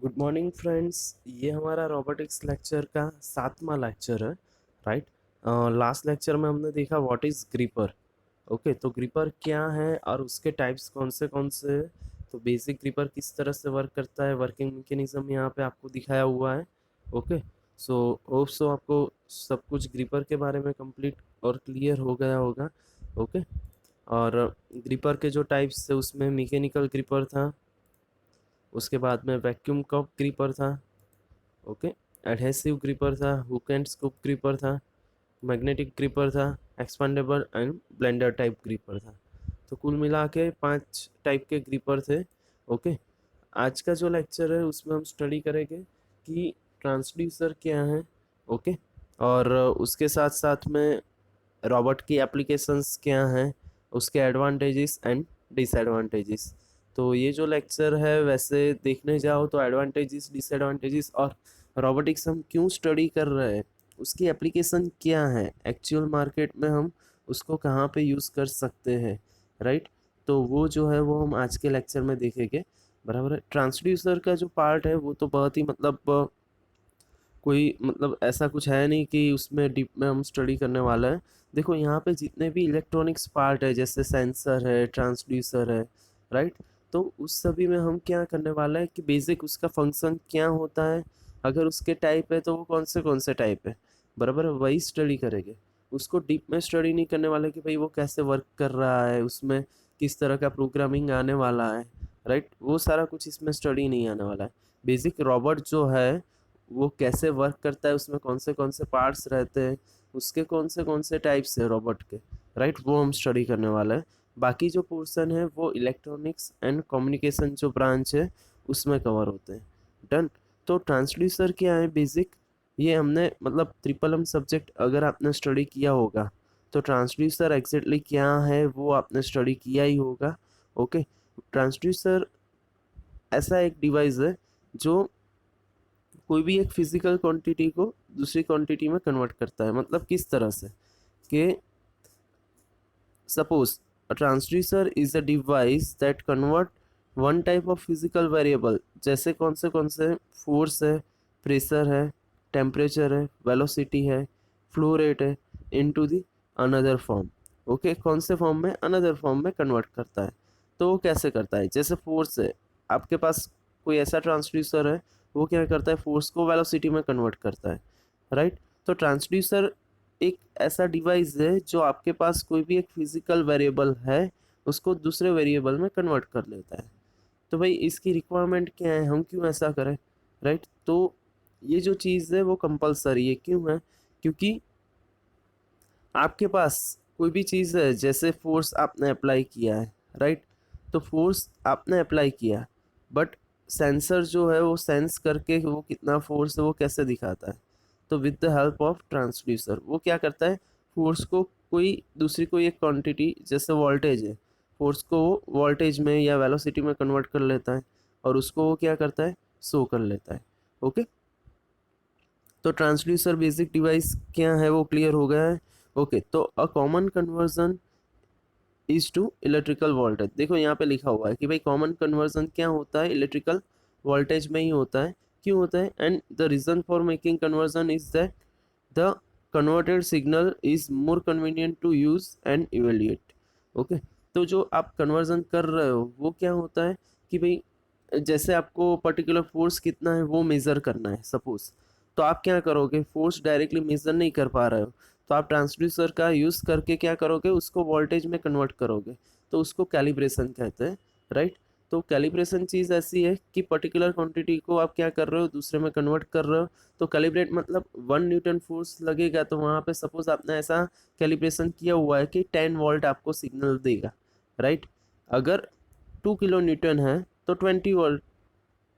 Good morning friends. ये हमारा robotics lecture का 7वां लेक्चर है। राइट। लास्ट लेक्चर में हमने देखा व्हाट इज़ ग्रिपर। ओके, तो ग्रिपर क्या है और उसके टाइप्स कौन से हैं। तो बेसिक ग्रिपर किस तरह से वर्क करता है, वर्किंग मैकेनिज्म यहाँ पे आपको दिखाया हुआ है। ओके, सो होप सो आपको सब कुछ ग्रिपर के बारे में कंप्लीट और क्लियर हो गया होगा। ओके, और ग्रिपर के जो टाइप्स थे उसमें मैकेनिकल ग्रिपर था, उसके बाद में वैक्यूम कप ग्रिपर था। ओके, एडहेसिव ग्रिपर था, हुक एंड स्कूप ग्रिपर था, मैग्नेटिक ग्रिपर था, expandable and blender type gripper था। तो कुल मिला के 5 टाइप के ग्रिपर थे। ओके, आज का जो लेक्चर है उसमें हम स्टडी करेंगे कि ट्रांसड्यूसर क्या है। ओके, और उसके साथ साथ में रॉबोट की एप्लीकेशंस क्या हैं, उसके एडवांटेजेस एंड डिसएडवांटेजेस। तो ये जो लेक्चर है वैसे देखने जाओ तो एडवांटेजेस, डिसएडवांटेजेस और रोबोटिक्स हम क्यों स्टडी कर रहे हैं, उसकी एप्लीकेशन क्या है, एक्चुअल मार्केट में हम उसको कहाँ पे यूज़ कर सकते हैं। राइट। तो वो जो है वो हम आज के लेक्चर में देखेंगे। बराबर है। ट्रांसड्यूसर का जो पार्ट है वो तो बहुत ही कोई ऐसा कुछ है नहीं कि उसमें डीप में हम स्टडी करने वाला है। देखो यहाँ पे जितने भी इलेक्ट्रॉनिक्स पार्ट है जैसे सेंसर है, ट्रांसड्यूसर है, राइट। तो उस सभी में हम क्या करने वाला है कि बेसिक उसका फंक्शन क्या होता है, अगर उसके टाइप है तो वो कौन से टाइप है, बराबर है, वही स्टडी करेंगे। उसको डीप में स्टडी नहीं करने वाला कि भाई वो कैसे वर्क कर रहा है, उसमें किस तरह का प्रोग्रामिंग आने वाला है। राइट, वो सारा कुछ इसमें स्टडी नहीं आने वाला है। बेसिक रॉबोट जो है वो कैसे वर्क करता है, उसमें कौन से पार्ट्स रहते हैं, उसके कौन से टाइप्स है रोबोट के, राइट, वो हम स्टडी करने वाला है। बाकी जो पोर्शन है वो इलेक्ट्रॉनिक्स एंड कम्युनिकेशन जो ब्रांच है उसमें कवर होते हैं। डन। तो ट्रांसड्यूसर क्या है बेसिक, ये हमने ट्रिपल एम सब्जेक्ट अगर आपने स्टडी किया होगा तो ट्रांसड्यूसर एग्जैक्टली क्या है वो आपने स्टडी किया ही होगा। ओके, ट्रांसड्यूसर ऐसा एक डिवाइस है जो कोई भी एक फिजिकल क्वांटिटी को दूसरी क्वांटिटी में कन्वर्ट करता है। मतलब किस तरह से कि suppose a transducer is a device that convert one type of physical variable, जैसे कौन से फोर्स है, प्रेशर है, टेम्परेचर है, वेलोसिटी है, फ्लो रेट है, into the another form. Okay, कौन से फॉर्म में, अनदर फॉर्म में कन्वर्ट करता है। तो वो कैसे करता है, जैसे फोर्स है, आपके पास कोई ऐसा ट्रांसड्यूसर है, वो क्या करता है, फोर्स को वेलोसिटी में कन्वर्ट करता है। राइट। तो ट्रांसड्यूसर एक ऐसा डिवाइस है जो आपके पास कोई भी एक फिजिकल वेरिएबल है उसको दूसरे वेरिएबल में कन्वर्ट कर लेता है। तो भाई इसकी रिक्वायरमेंट क्या है, हम क्यों ऐसा करें। राइट। तो ये जो चीज़ है वो कंपलसरी है, क्यों है, क्योंकि आपके पास कोई भी चीज़ है, जैसे फोर्स आपने अप्लाई किया है, राइट। तो फोर्स आपने अप्लाई किया, बट सेंसर जो है वो सेंस करके वो कितना फोर्स है वो कैसे दिखाता है, तो with the help of transducer वो क्या करता है, फोर्स को कोई एक क्वांटिटी जैसे वोल्टेज है, फोर्स को वो वोल्टेज में या वेलोसिटी में कन्वर्ट कर लेता है और उसको वो क्या करता है, शो कर लेता है। ओके, तो ट्रांसड्यूसर बेसिक डिवाइस क्या है वो क्लियर हो गया है। ओके, तो a common conversion is to electrical voltage. देखो यहाँ पे लिखा हुआ है कि भाई कॉमन कन्वर्जन क्या होता है, इलेक्ट्रिकल वोल्टेज में ही होता है। क्यों होता है, and the reason for making conversion is that the converted signal is more convenient to use and evaluate. Okay, तो जो आप कन्वर्जन कर रहे हो वो क्या होता है कि भाई जैसे आपको पर्टिकुलर फोर्स कितना है वो मेज़र करना है सपोज, तो आप क्या करोगे, फोर्स डायरेक्टली मेज़र नहीं कर पा रहे हो, तो आप ट्रांसड्यूसर का यूज़ करके क्या करोगे, उसको वोल्टेज में कन्वर्ट करोगे, तो उसको कैलिब्रेशन कहते हैं। राइट। तो कैलिब्रेशन चीज़ ऐसी है कि पर्टिकुलर क्वांटिटी को आप क्या कर रहे हो, दूसरे में कन्वर्ट कर रहे हो। तो कैलिब्रेट मतलब 1 न्यूटन फोर्स लगेगा तो वहाँ पे सपोज आपने ऐसा कैलिब्रेशन किया हुआ है कि 10 वोल्ट आपको सिग्नल देगा। राइट। अगर 2 किलो न्यूटन है तो 20 वोल्ट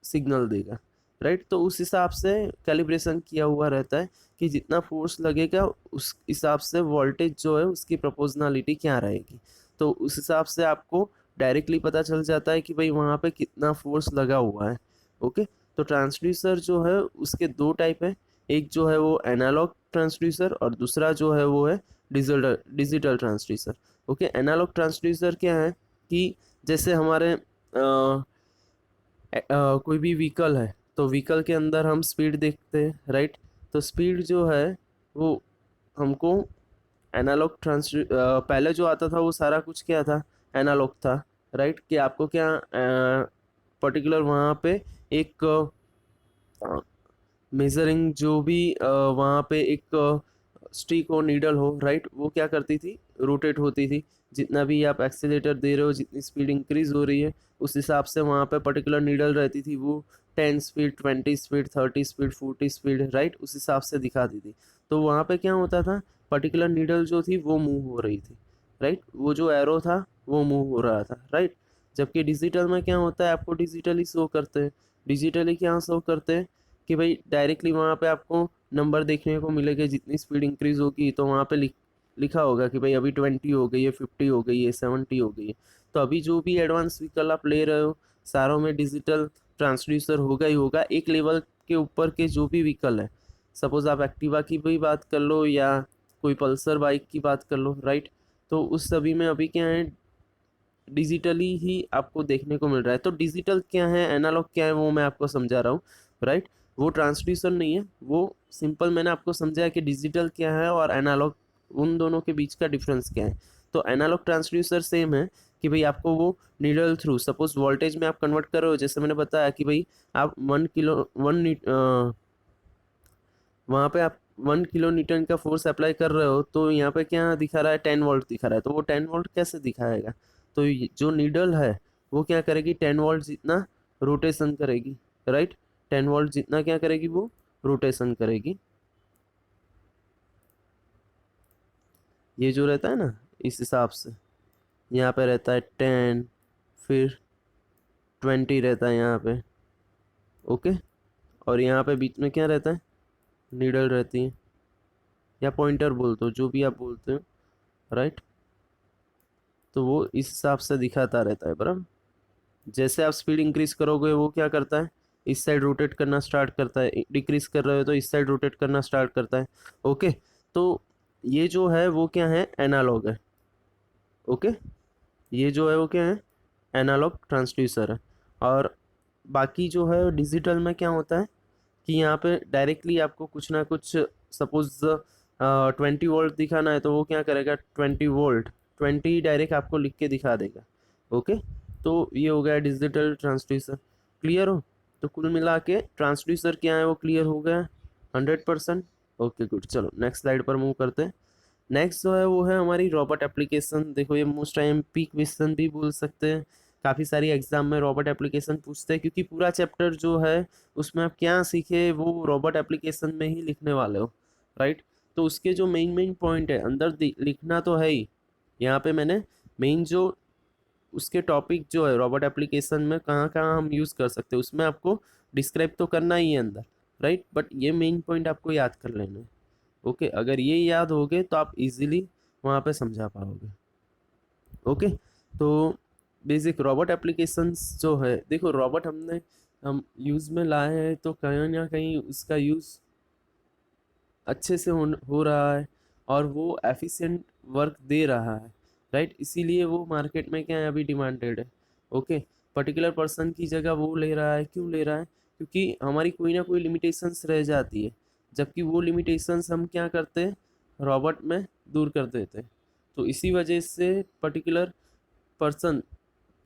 सिग्नल देगा। राइट। तो उस हिसाब से कैलिब्रेशन किया हुआ रहता है कि जितना फोर्स लगेगा उस हिसाब से वोल्टेज जो है उसकी प्रोपोर्शनलिटी क्या रहेगी। तो उस हिसाब से आपको डायरेक्टली पता चल जाता है कि भाई वहाँ पे कितना फोर्स लगा हुआ है। ओके, तो ट्रांसड्यूसर जो है उसके दो टाइप है, एक जो है वो एनालॉग ट्रांसड्यूसर और दूसरा जो है वो है digital digital transducer. Okay, analogue transducer क्या है कि जैसे हमारे कोई भी व्हीकल है तो व्हीकल के अंदर हम स्पीड देखते हैं, राइट। तो स्पीड जो है वो हमको एनालॉग पहले जो आता था वो सारा कुछ क्या था, एनालॉग था, राइट। कि आपको क्या पर्टिकुलर वहाँ पे एक मेजरिंग जो भी वहाँ पे एक स्टिक हो, नीडल हो, राइट, वो क्या करती थी, रोटेट होती थी। जितना भी आप एक्सीलेटर दे रहे हो, जितनी स्पीड इंक्रीज हो रही है, उस हिसाब से वहाँ पे पर्टिकुलर नीडल रहती थी, वो 10 speed, 20 speed, 30 speed, 40 speed, right, उस हिसाब से दिखाती थी। तो वहाँ पे क्या होता था, पर्टिकुलर नीडल जो थी वो मूव हो रही थी, राइट, वो जो एरो था वो मूव हो रहा था, राइट। जबकि डिजिटल में क्या होता है, आपको डिजिटली शो करते हैं। डिजिटली क्या शो करते हैं कि भाई डायरेक्टली वहाँ पे आपको नंबर देखने को मिलेगा, जितनी स्पीड इंक्रीज होगी तो वहाँ पे लिखा होगा कि भाई अभी 20 हो गई है, 50 हो गई है, 70 हो गई है। तो अभी जो भी एडवांस व्हीकल आप ले रहे हो, सारों में डिजिटल ट्रांसड्यूसर होगा ही होगा। एक लेवल के ऊपर के जो भी व्हीकल है, सपोज आप एक्टिवा की भी बात कर लो या कोई पल्सर बाइक की बात कर लो, राइट। तो उस सभी में अभी क्या है, डिजिटली ही आपको देखने को मिल रहा है। तो डिजिटल क्या है, एनालॉग क्या है, वो मैं आपको समझा रहा हूँ, राइट। वो ट्रांसड्यूसर नहीं है, वो सिंपल मैंने आपको समझाया कि डिजिटल क्या है और एनालॉग, उन दोनों के बीच का डिफरेंस क्या है। तो एनालॉग ट्रांसड्यूसर सेम है कि भाई आपको वो नीडल थ्रू, सपोज वोल्टेज में आप कन्वर्ट कर रहे हो, जैसे मैंने बताया कि भाई आप 1 किलो वहाँ पे आप 1 किलो न्यूटन का फोर्स अप्लाई कर रहे हो, तो यहाँ पे क्या दिखा रहा है, 10 वोल्ट दिखा रहा है। तो वो 10 वोल्ट कैसे दिखाएगा, तो जो नीडल है वो क्या करेगी, 10 वोल्ट जितना रोटेशन करेगी, राइट। 10 वोल्ट जितना क्या करेगी, वो रोटेशन करेगी। ये जो रहता है ना, इस हिसाब से यहाँ पे रहता है 10, फिर 20 रहता है यहाँ पे, ओके। और यहाँ पे बीच में क्या रहता है, नीडल रहती है, या पॉइंटर बोलते हो, जो भी आप बोलते हो, राइट। तो वो इस हिसाब से दिखाता रहता है, बराबर। जैसे आप स्पीड इंक्रीज करोगे वो क्या करता है, इस साइड रोटेट करना स्टार्ट करता है, डिक्रीज कर रहे हो तो इस साइड रोटेट करना स्टार्ट करता है, ओके। तो ये जो है वो क्या है, एनालॉग है, ओके। ये जो है वो क्या है, एनालॉग ट्रांसड्यूसर है। और बाकी जो है डिजिटल में क्या होता है कि यहाँ पे डायरेक्टली आपको कुछ ना कुछ, सपोज 20 वोल्ट दिखाना है, तो वो क्या करेगा, 20 वोल्ट, 20 डायरेक्ट आपको लिख के दिखा देगा, ओके। तो ये हो गया डिजिटल ट्रांसड्यूसर। क्लियर हो, तो कुल मिला के ट्रांसड्यूसर क्या है वो क्लियर हो गया, 100%। ओके गुड, चलो नेक्स्ट स्लाइड पर मूव करते हैं। नेक्स्ट जो है वो है हमारी रोबोट एप्लीकेशन। देखो ये मोस्ट टाइम पीक क्वेश्चन भी बोल सकते हैं, काफ़ी सारी एग्जाम में रोबोट एप्लीकेशन पूछते हैं, क्योंकि पूरा चैप्टर जो है उसमें आप क्या सीखे वो रोबोट एप्लीकेशन में ही लिखने वाले हो, राइट। तो उसके जो मेन मेन पॉइंट है अंदर लिखना तो है ही। यहाँ पे मैंने मेन जो उसके टॉपिक जो है रोबोट एप्लीकेशन में कहाँ कहाँ हम यूज़ कर सकते हैं, उसमें आपको डिस्क्राइब तो करना ही है अंदर, राइट। बट ये मेन पॉइंट आपको याद कर लेना है, ओके। अगर ये याद हो गए तो आप इजीली वहाँ पे समझा पाओगे, ओके। तो बेसिक रोबोट एप्लीकेशंस जो है, देखो रोबोट हम यूज़ में लाए हैं तो कहीं ना कहीं उसका यूज़ अच्छे से हो रहा है और वो एफिशिएंट वर्क दे रहा है, राइट। इसीलिए वो मार्केट में क्या है, अभी डिमांडेड है, ओके। पर्टिकुलर पर्सन की जगह वो ले रहा है, क्यों ले रहा है, क्योंकि हमारी कोई ना कोई लिमिटेशंस रह जाती है, जबकि वो लिमिटेशंस हम क्या करते हैं, रॉबोट में दूर कर देते हैं। तो इसी वजह से पर्टिकुलर पर्सन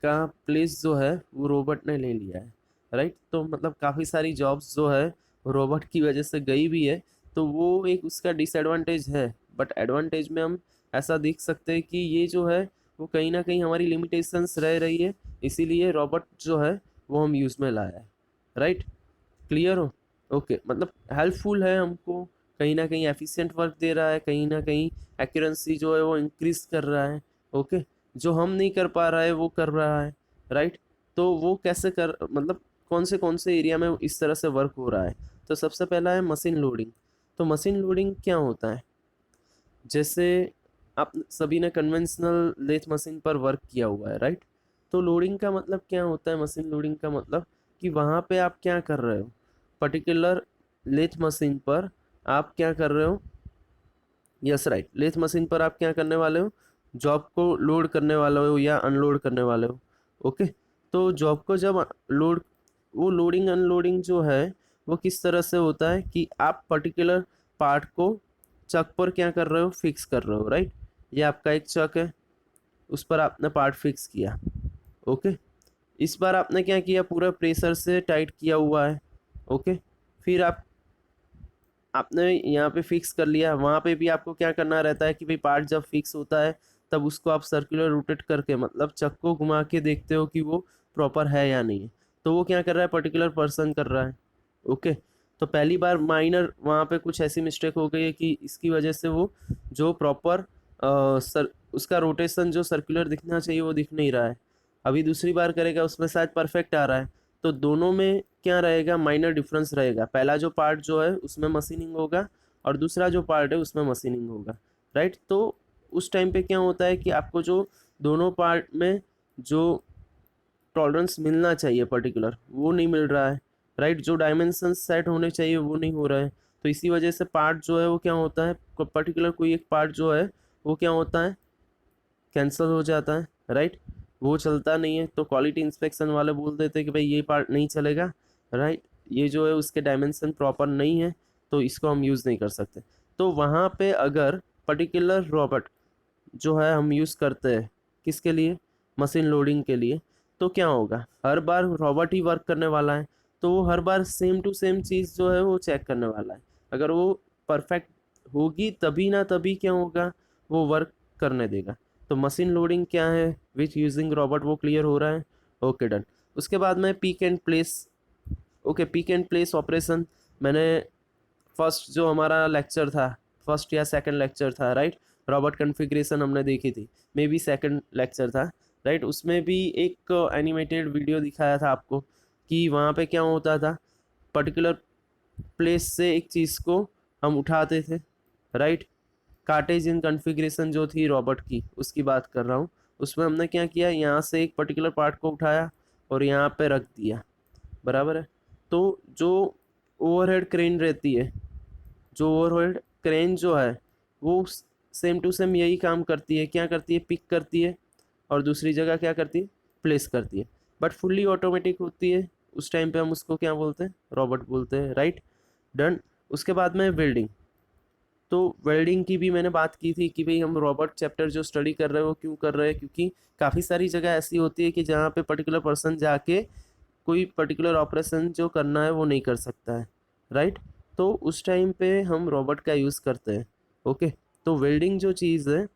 का प्लेस जो है वो रोबोट ने ले लिया है, राइट। तो मतलब काफ़ी सारी जॉब्स जो है रोबोट की वजह से गई भी है। तो वो एक उसका डिसएडवांटेज है, बट एडवांटेज में हम ऐसा देख सकते हैं कि ये जो है वो कहीं ना कहीं हमारी लिमिटेशंस रह रही है, इसीलिए रोबोट जो है वो हम यूज़ में लाया है, राइट। क्लियर हो, ओके। मतलब हेल्पफुल है हमको, कहीं ना कहीं एफिशिएंट वर्क दे रहा है, कहीं ना कहीं एक्यूरेंसी जो है वो इंक्रीज कर रहा है, ओके। जो हम नहीं कर पा रहा है वो कर रहा है, राइट। तो वो कैसे कर, मतलब कौन से एरिया में इस तरह से वर्क हो रहा है। तो सबसे पहला है मशीन लोडिंग। तो मशीन लोडिंग क्या होता है, जैसे आप सभी ने कन्वेंशनल लेथ मशीन पर वर्क किया हुआ है, राइट। तो लोडिंग का मतलब क्या होता है, मशीन लोडिंग का मतलब कि वहाँ पे आप क्या कर रहे हो, पर्टिकुलर लेथ मशीन पर आप क्या कर रहे हो, यस राइट, लेथ मशीन पर आप क्या करने वाले हो, जॉब को लोड करने वाले हो या अनलोड करने वाले हो, ओके। तो जॉब को जब लोड वो लोडिंग अनलोडिंग जो है वो किस तरह से होता है कि आप पर्टिकुलर पार्ट को चक पर क्या कर रहे हो, फिक्स कर रहे हो, राइट। ये आपका एक चक है, उस पर आपने पार्ट फिक्स किया, ओके। इस बार आपने क्या किया, पूरा प्रेशर से टाइट किया हुआ है, ओके। फिर आपने यहाँ पे फिक्स कर लिया, वहाँ पे भी आपको क्या करना रहता है कि भाई पार्ट जब फिक्स होता है तब उसको आप सर्कुलर रोटेट करके, मतलब चक को घुमा के देखते हो कि वो प्रॉपर है या नहीं है। तो वो क्या कर रहा है, पर्टिकुलर पर्सन कर रहा है, ओके। तो पहली बार माइनर वहाँ पे कुछ ऐसी मिस्टेक हो गई है कि इसकी वजह से वो जो प्रॉपर सर उसका रोटेशन जो सर्कुलर दिखना चाहिए वो दिख नहीं रहा है। अभी दूसरी बार करेगा उसमें शायद परफेक्ट आ रहा है। तो दोनों में क्या रहेगा, माइनर डिफरेंस रहेगा। पहला जो पार्ट जो है उसमें मशीनिंग होगा और दूसरा जो पार्ट है उसमें मशीनिंग होगा, राइट। तो उस टाइम पे क्या होता है कि आपको जो दोनों पार्ट में जो टॉलरेंस मिलना चाहिए पर्टिकुलर, वो नहीं मिल रहा है, राइट। जो डायमेंशन सेट होने चाहिए वो नहीं हो रहा है। तो इसी वजह से पार्ट जो है वो क्या होता है, पर्टिकुलर कोई एक पार्ट जो है वो क्या होता है, कैंसिल हो जाता है, राइट। वो चलता नहीं है। तो क्वालिटी इंस्पेक्शन वाले बोल देते हैं कि भाई ये पार्ट नहीं चलेगा, राइट। ये जो है उसके डायमेंशन प्रॉपर नहीं है, तो इसको हम यूज़ नहीं कर सकते। तो वहाँ पे अगर पर्टिकुलर रॉबर्ट जो है हम यूज़ करते हैं किसके लिए, मशीन लोडिंग के लिए, तो क्या होगा, हर बार रॉबर्ट ही वर्क करने वाला है। तो वो हर बार सेम टू सेम चीज़ जो है वो चेक करने वाला है। अगर वो परफेक्ट होगी तभी ना तभी क्या होगा, वो वर्क करने देगा। तो मशीन लोडिंग क्या है, विच यूजिंग रॉबर्ट, वो क्लियर हो रहा है, ओके डन। उसके बाद में pick and place, okay. Pick and place operation मैंने फर्स्ट जो हमारा लेक्चर था, फर्स्ट या सेकंड लेक्चर था, राइट। रॉबर्ट कॉन्फ़िगरेशन हमने देखी थी, मे बी सेकंड लेक्चर था, राइट। उसमें भी एक एनिमेटेड वीडियो दिखाया था आपको कि वहाँ पे क्या होता था, पर्टिकुलर प्लेस से एक चीज़ को हम उठाते थे, राइट। कार्टेशियन कॉन्फ़िगरेशन जो थी रॉबर्ट की, उसकी बात कर रहा हूँ। उसमें हमने क्या किया, यहाँ से एक पर्टिकुलर पार्ट को उठाया और यहाँ पे रख दिया, बराबर है। तो जो ओवरहेड क्रेन रहती है, जो ओवरहेड क्रेन जो है वो सेम टू सेम यही काम करती है, क्या करती है, पिक करती है और दूसरी जगह क्या करती है, प्लेस करती है। बट फुल्ली ऑटोमेटिक होती है, उस टाइम पे हम उसको क्या बोलते हैं, रॉबोट बोलते हैं, राइट। डन। उसके बाद में वेल्डिंग। तो वेल्डिंग की भी मैंने बात की थी कि भाई हम रॉबर्ट चैप्टर जो स्टडी कर रहे हो क्यों कर रहे हैं, क्योंकि काफ़ी सारी जगह ऐसी होती है कि जहाँ पे पर्टिकुलर पर्सन जाके कोई पर्टिकुलर ऑपरेशन जो करना है वो नहीं कर सकता है, राइट। तो उस टाइम पे हम रॉबर्ट का यूज़ करते हैं, ओके। तो वेल्डिंग जो चीज़ है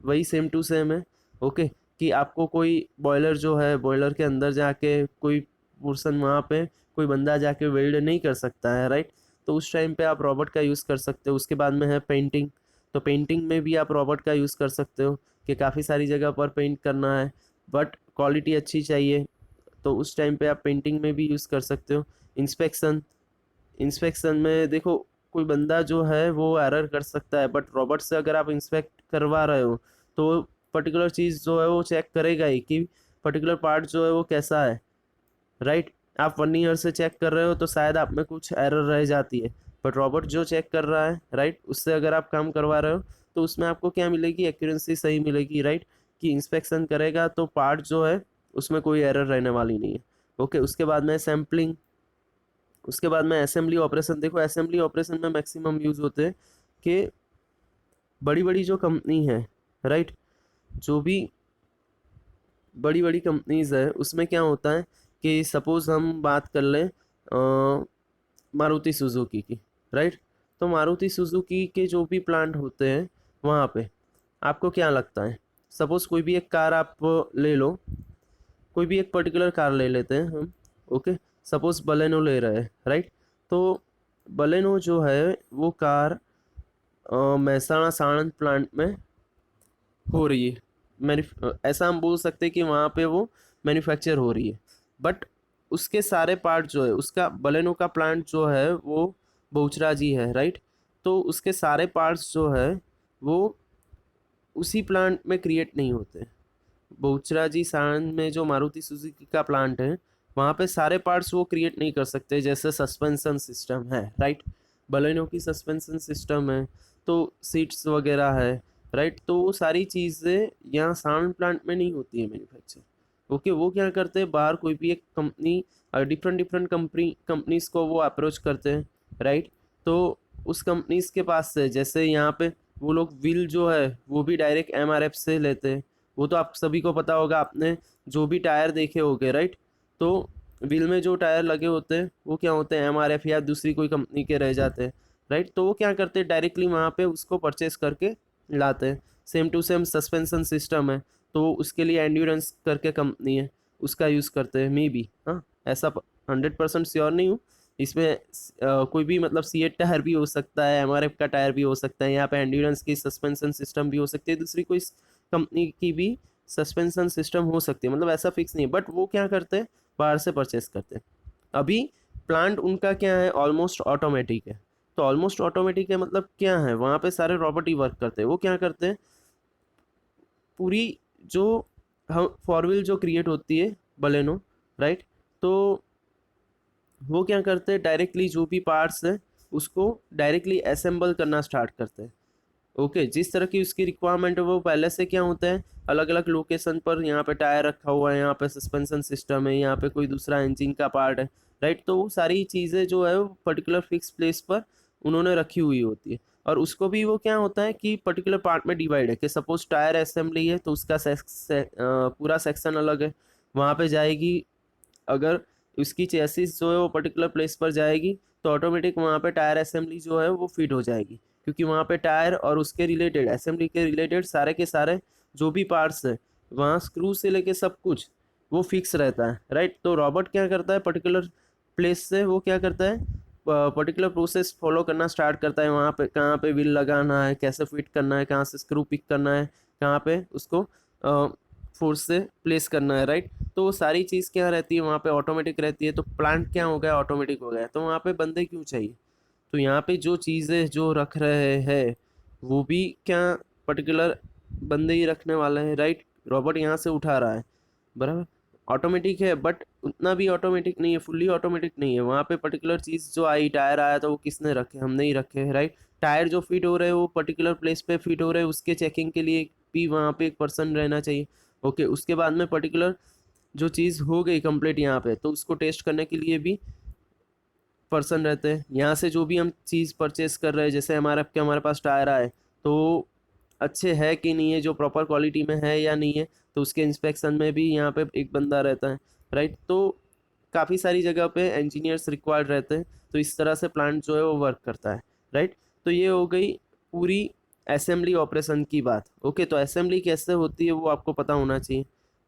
वही सेम टू सेम है, ओके। कि आपको कोई बॉयलर जो है, बॉयलर के अंदर जाके कोई पर्सन वहाँ पे कोई बंदा जाके वेल्ड नहीं कर सकता है, राइट। तो उस टाइम पे आप रॉबर्ट का यूज़ कर सकते हो। उसके बाद में है पेंटिंग। तो पेंटिंग में भी आप रॉबर्ट का यूज़ कर सकते हो कि काफ़ी सारी जगह पर पेंट करना है बट क्वालिटी अच्छी चाहिए, तो उस टाइम पे आप पेंटिंग में भी यूज़ कर सकते हो। इंस्पेक्शन, इंस्पेक्शन में देखो कोई बंदा जो है वो एरर कर सकता है, बट रॉबर्ट से अगर आप इंस्पेक्ट करवा रहे हो तो पर्टिकुलर चीज़ जो है वो चेक करेगा ही कि पर्टिकुलर पार्ट जो है वो कैसा है, राइट। आप 1 ईयर से चेक कर रहे हो तो शायद आप में कुछ एरर रह जाती है, बट रॉबर्ट जो चेक कर रहा है, राइट, उससे अगर आप काम करवा रहे हो तो उसमें आपको क्या मिलेगी, एक्यूरेंसी सही मिलेगी, राइट। कि इंस्पेक्शन करेगा तो पार्ट जो है उसमें कोई एरर रहने वाली नहीं है, ओके। उसके बाद में सैम्पलिंग। उसके बाद में असेंबली ऑपरेशन। देखो असेंबली ऑपरेशन में मैक्सिमम यूज़ होते हैं कि बड़ी बड़ी जो कंपनी है, राइट, जो भी बड़ी बड़ी कंपनीज है उसमें क्या होता है कि सपोज़ हम बात कर लें मारुति सुजुकी की, राइट। तो मारुति सुजुकी के जो भी प्लांट होते हैं वहाँ पे आपको क्या लगता है, सपोज़ कोई भी एक कार आप ले लो, कोई भी एक पर्टिकुलर कार ले लेते हैं हम, ओके। सपोज़ बलेनो ले रहे हैं, राइट। तो बलेनो जो है वो कार महसाणा साणंद प्लांट में हो रही है। ऐसा हम बोल सकते हैं कि वहाँ पे वो मैन्युफैक्चर हो रही है, बट उसके सारे पार्ट जो है, उसका बलेनो का प्लांट जो है वो बहुचराजी है, राइट। तो उसके सारे पार्ट्स जो है वो उसी प्लांट में क्रिएट नहीं होते। बहुचराजी साणंद में जो मारुति सुजुकी का प्लांट है वहाँ पे सारे पार्ट्स वो क्रिएट नहीं कर सकते, जैसे सस्पेंशन सिस्टम है, राइट। बलेनो की सस्पेंशन सिस्टम है, तो सीट्स वगैरह है, राइट। तो वो सारी चीज़ें यहाँ साउंड प्लांट में नहीं होती है मैन्युफैक्चर, ओके, वो क्या करते हैं, बाहर कोई भी एक कंपनी, डिफरेंट डिफरेंट कंपनीज को वो अप्रोच करते हैं, राइट। तो उस कंपनीज के पास से, जैसे यहाँ पे वो लोग व्हील जो है वो भी डायरेक्ट एमआरएफ से लेते हैं। वो तो आप सभी को पता होगा, आपने जो भी टायर देखे होंगे, राइट। तो व्हील में जो टायर लगे होते हैं वो क्या होते हैं, एमआरएफ या दूसरी कोई कंपनी के रह जाते हैं, राइट। तो वो क्या करते हैं, डायरेक्टली वहाँ पे उसको परचेस करके लाते हैं। Same to same suspension system है, तो उसके लिए एंड्योरेंस करके कंपनी है, उसका यूज़ करते हैं मे बी। हाँ, ऐसा 100% श्योर नहीं हूँ इसमें। कोई भी मतलब सी8 टायर भी हो सकता है, एमआरएफ का टायर भी हो सकता है, यहाँ पे एंड्योरेंस की सस्पेंशन सिस्टम भी हो सकती है, दूसरी कोई कंपनी की भी सस्पेंशन सिस्टम हो सकती है, मतलब ऐसा फिक्स नहीं है। बट वो क्या करते हैं, बाहर से परचेस करते हैं। अभी प्लांट उनका क्या है, ऑलमोस्ट ऑटोमेटिक है। तो ऑलमोस्ट ऑटोमेटिक है मतलब क्या है, वहाँ पे सारे रोबोट ही वर्क करते हैं। वो क्या करते हैं, पूरी जो हम फोर व्हील जो क्रिएट होती है, बलेनो, राइट। तो वो क्या करते हैं, डायरेक्टली जो भी पार्ट्स है उसको डायरेक्टली असेंबल करना स्टार्ट करते हैं। ओके, जिस तरह की उसकी रिक्वायरमेंट है वो पहले से क्या होता है, अलग अलग लोकेशन पर, यहाँ पे टायर रखा हुआ है, यहाँ पे सस्पेंशन सिस्टम है, यहाँ पे कोई दूसरा इंजन का पार्ट है, राइट। तो वो सारी चीज़ें जो है वो पर्टिकुलर फिक्स प्लेस पर उन्होंने रखी हुई होती है। और उसको भी वो क्या होता है कि पर्टिकुलर पार्ट में डिवाइड है, कि सपोज टायर असेंबली है तो उसका पूरा सेक्शन अलग है, वहाँ पे जाएगी। अगर उसकी चेसिस जो है वो पर्टिकुलर प्लेस पर जाएगी तो ऑटोमेटिक वहाँ पे टायर असेंबली जो है वो फिट हो जाएगी, क्योंकि वहाँ पे टायर और उसके रिलेटेड, असेंबली के रिलेटेड सारे के सारे जो भी पार्ट्स है, वहाँ स्क्रू से लेके सब कुछ वो फिक्स रहता है, राइट। तो रॉबोट क्या करता है, पर्टिकुलर प्लेस से वो क्या करता है, पर्टिकुलर प्रोसेस फॉलो करना स्टार्ट करता है, वहाँ पे कहाँ पे व्हील लगाना है, कैसे फिट करना है, कहाँ से स्क्रू पिक करना है, कहाँ पे उसको फोर्स से प्लेस करना है, राइट। तो वो सारी चीज़ क्या रहती है वहाँ पे, ऑटोमेटिक रहती है। तो प्लांट क्या हो गया, ऑटोमेटिक हो गया। तो वहाँ पे बंदे क्यों चाहिए, तो यहाँ पे जो चीज़ें जो रख रहे हैं वो भी क्या पर्टिकुलर बंदे ही रखने वाले हैं, राइट। रॉबोट यहाँ से उठा रहा है, बराबर, ऑटोमेटिक है, बट उतना भी ऑटोमेटिक नहीं है, फुल्ली ऑटोमेटिक नहीं है। वहाँ पे पर्टिकुलर चीज़ जो आई, टायर आया तो वो किसने रखे, हमने ही रखे हैं, राइट। टायर जो फिट हो रहे हैं वो पर्टिकुलर प्लेस पे फिट हो रहे हैं, उसके चेकिंग के लिए भी वहाँ पे एक पर्सन रहना चाहिए। ओके, उसके बाद में पर्टिकुलर जो चीज़ हो गई कंप्लीट यहाँ पे, तो उसको टेस्ट करने के लिए भी पर्सन रहते हैं। यहाँ से जो भी हम चीज़ परचेस कर रहे हैं, जैसे हमारे पास टायर आए तो अच्छे है कि नहीं है, जो प्रॉपर क्वालिटी में है या नहीं है, तो उसके इंस्पेक्शन में भी यहाँ पे एक बंदा रहता है, राइट। तो काफ़ी सारी जगह पे इंजीनियर्स रिक्वायर्ड रहते हैं। तो इस तरह से प्लांट जो है वो वर्क करता है, राइट। तो ये हो गई पूरी असेंबली ऑपरेशन की बात। ओके, तो असेंबली कैसे होती है वो आपको पता होना चाहिए।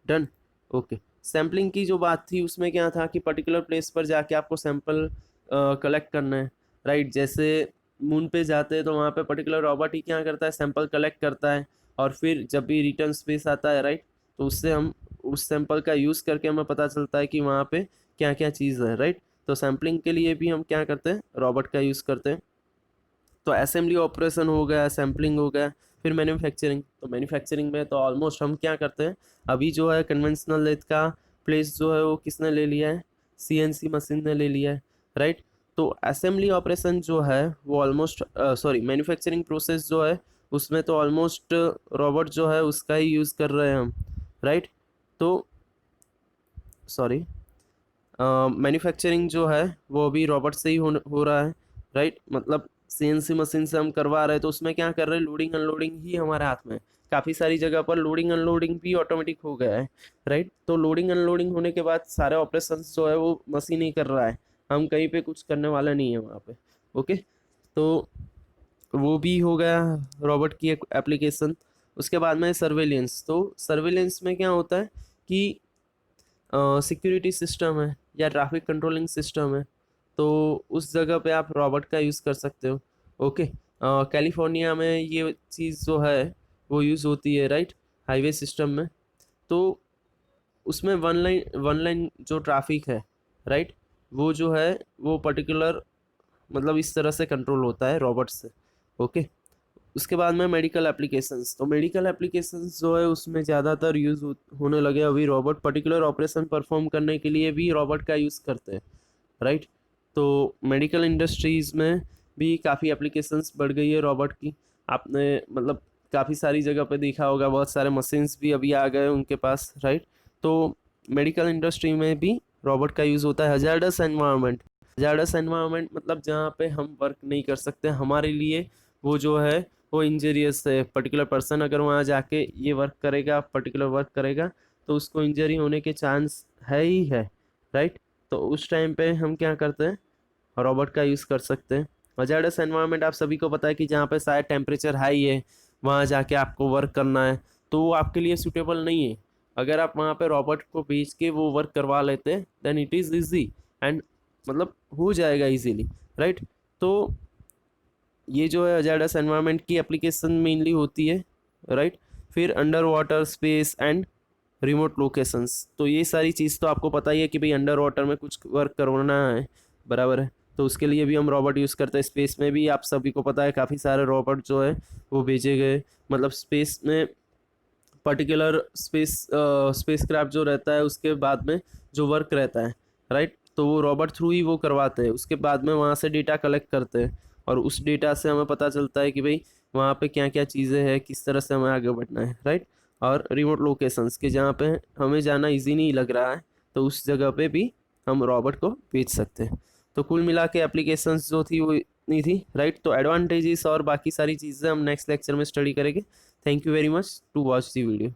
डन। ओके, सैम्पलिंग की जो बात थी उसमें क्या था कि पर्टिकुलर प्लेस पर जाके आपको सैंपल कलेक्ट करना है, राइट। जैसे मून पे जाते हैं तो वहाँ पे पर्टिकुलर रॉबोट ही क्या करता है, सैंपल कलेक्ट करता है, और फिर जब भी रिटर्न स्पेस आता है, राइट, तो उससे हम उस सैंपल का यूज़ करके हमें पता चलता है कि वहाँ पे क्या क्या चीज़ है, राइट। तो सैम्पलिंग के लिए भी हम क्या करते हैं, रॉबोट का यूज़ करते हैं। तो असेंबली ऑपरेशन हो गया, सैम्पलिंग हो गया, फिर मैन्युफैक्चरिंग। तो मैन्युफैक्चरिंग में तो ऑलमोस्ट हम क्या करते हैं, अभी जो है कन्वेंशनल लेथ का प्लेस जो है वो किसने ले लिया है, सीएनसी मशीन ने ले लिया है, राइट। तो असेंबली ऑपरेशन जो है वो ऑलमोस्ट, सॉरी, मैन्युफैक्चरिंग प्रोसेस जो है उसमें तो ऑलमोस्ट रोबोट जो है उसका ही यूज़ कर रहे हैं हम, राइट। तो सॉरी, मैन्युफैक्चरिंग जो है वो अभी रोबोट से ही हो रहा है, राइट। मतलब सीएनसी मशीन से हम करवा रहे हैं, तो उसमें क्या कर रहे हैं, लोडिंग अनलोडिंग ही हमारे हाथ में है। काफ़ी सारी जगह पर लोडिंग अनलोडिंग भी ऑटोमेटिक हो गया है, राइट। तो लोडिंग अनलोडिंग होने के बाद सारे ऑपरेशंस जो है वो मशीन ही कर रहा है, हम कहीं पे कुछ करने वाला नहीं है वहाँ पे। ओके, तो वो भी हो गया रोबोट की एक एप्लीकेशन। उसके बाद में सर्वेलेंस। तो सर्वेलेंस में क्या होता है कि सिक्योरिटी सिस्टम है या ट्रैफिक कंट्रोलिंग सिस्टम है, तो उस जगह पे आप रॉबोट का यूज़ कर सकते हो। ओके, कैलिफोर्निया में ये चीज़ जो है वो यूज़ होती है, राइट, हाईवे सिस्टम में। तो उसमें वन लाइन जो ट्रैफिक है, राइट, वो जो है वो पर्टिकुलर मतलब इस तरह से कंट्रोल होता है रोबोट से। ओके, उसके बाद में मेडिकल एप्लीकेशंस। तो मेडिकल एप्लीकेशंस जो है उसमें ज़्यादातर यूज़ होने लगे अभी रोबोट, पर्टिकुलर ऑपरेशन परफॉर्म करने के लिए भी रोबोट का यूज़ करते हैं, राइट। तो मेडिकल इंडस्ट्रीज़ में भी काफ़ी एप्लीकेशंस बढ़ गई है रोबोट की। आपने काफ़ी सारी जगह पे देखा होगा, बहुत सारे मशीन्स भी अभी आ गए उनके पास, राइट। तो मेडिकल इंडस्ट्री में भी रोबोट का यूज़ होता है। हजार्डस एनवायरनमेंट मतलब जहाँ पे हम वर्क नहीं कर सकते, हमारे लिए वो जो है वो इंजरियस है। पर्टिकुलर पर्सन अगर वहाँ जाके ये वर्क करेगा, पर्टिकुलर वर्क करेगा, तो उसको इंजरी होने के चांस है ही है, राइट। तो उस टाइम पे हम क्या करते हैं, रोबोट का यूज़ कर सकते हैं। हजार्डस एनवायरनमेंट आप सभी को पता है कि जहाँ पे शायद टेम्परेचर हाई है, वहाँ जाके आपको वर्क करना है, तो वो आपके लिए सूटेबल नहीं है। अगर आप वहाँ पे रोबोट को भेज के वो वर्क करवा लेते हैं, then it is easy and मतलब हो जाएगा इजीली, राइट। तो ये जो है हजार्डस एनवायरनमेंट की एप्लीकेशन मेनली होती है, राइट। फिर under water space and remote locations, तो ये सारी चीज़ तो आपको पता ही है कि भाई अंडर वाटर में कुछ वर्क करवाना है, बराबर है। तो उसके लिए भी हम रोबोट यूज़ करते हैं। स्पेस में भी आप सभी को पता है काफ़ी सारे रोबोट जो है वो भेजे गए, मतलब स्पेस में पर्टिकुलर स्पेस क्राफ्ट जो रहता है उसके बाद में जो वर्क रहता है, राइट, तो वो रॉबर्ट थ्रू ही वो करवाते हैं। उसके बाद में वहाँ से डेटा कलेक्ट करते हैं और उस डेटा से हमें पता चलता है कि भाई वहाँ पे क्या क्या चीज़ें हैं, किस तरह से हमें आगे बढ़ना है, राइट। और रिमोट लोकेशंस के जहाँ पे हमें जाना इजी नहीं लग रहा है, तो उस जगह पे भी हम रॉबर्ट को भेज सकते हैं। तो कुल मिला के एप्लीकेशंस जो थी वो इतनी थी, राइट। तो एडवांटेजेस और बाकी सारी चीज़ें हम नेक्स्ट लेक्चर में स्टडी करेंगे। Thank you very much to watch the video.